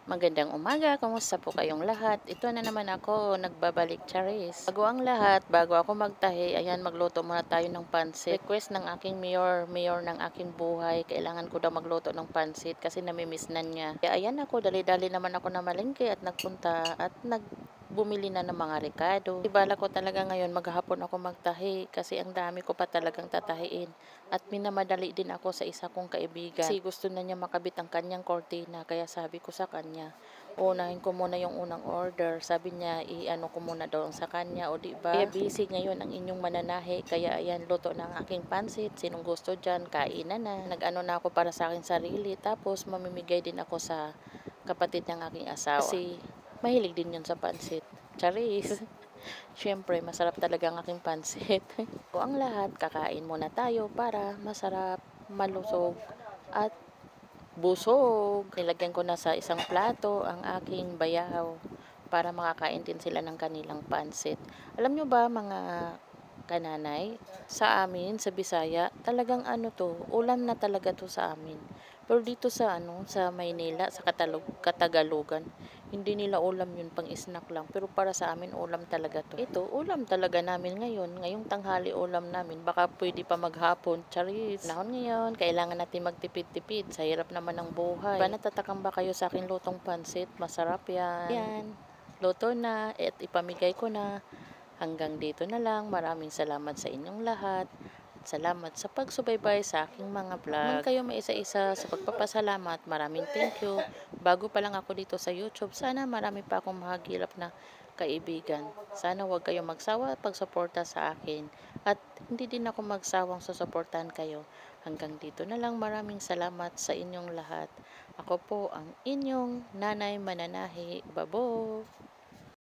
Magandang umaga, kamusta po kayong lahat? Ito na naman ako, nagbabalik charis. Bago ang lahat, bago ako magtahi, ayan, magluto muna tayo ng pansit. Request ng aking mayor ng aking buhay, kailangan ko daw magluto ng pansit kasi namimiss na niya. Kaya ayan ako, dali-dali naman ako na malengke at nagpunta at bumili na ng mga rekado. Ibala ko talaga ngayon maghapon ako magtahi kasi ang dami ko pa talagang tatahiin. At minamadali din ako sa isa kong kaibigan kasi gusto na niya makabit ang kanyang kortina kaya sabi ko sa kanya, unahin ko muna yung unang order. Sabi niya, i-ano ko muna daw sa kanya, o di ba? Kaya busy ngayon ang inyong mananahi. Kaya ayan, luto ng aking pansit. Sinong gusto diyan, kainan na. Nag-ano na ako para sa akin sarili. Tapos mamimigay din ako sa kapatid ng aking asawa. Kasi mahilig din yun sa pansit. Charis. Siyempre, masarap talaga ang aking pansit. O ang lahat, kakain muna tayo para masarap, malusog, at busog. Nilagyan ko na sa isang plato ang aking bayaw para makakain din sila ng kanilang pansit. Alam nyo ba mga kananay, sa amin, sa Bisaya, talagang ano to, ulam na talaga to sa amin. Pero dito sa sa Maynila, sa Katagalugan, hindi nila ulam yun, pang snack lang. Pero para sa amin, ulam talaga to. Ito, ulam talaga namin ngayon. Ngayong tanghali ulam namin. Baka pwede pa maghapon. Charis. Nahon ngayon, kailangan natin magtipid-tipid. Sa hirap naman ng buhay. Ba natatakam ba kayo sa akin lutong pansit? Masarap yan. Yan. Luto na, at ipamigay ko na. Hanggang dito na lang. Maraming salamat sa inyong lahat. Salamat sa pagsubaybay sa aking mga vlog. Man kayo may isa-isa sa pagpapasalamat, maraming thank you. Bago pa lang ako dito sa YouTube, sana marami pa akong mahagilap na kaibigan. Sana huwag kayong magsawa at pagsuporta sa akin. At hindi din ako magsawang susuportahan kayo. Hanggang dito na lang, maraming salamat sa inyong lahat. Ako po ang inyong nanay mananahi. Babo!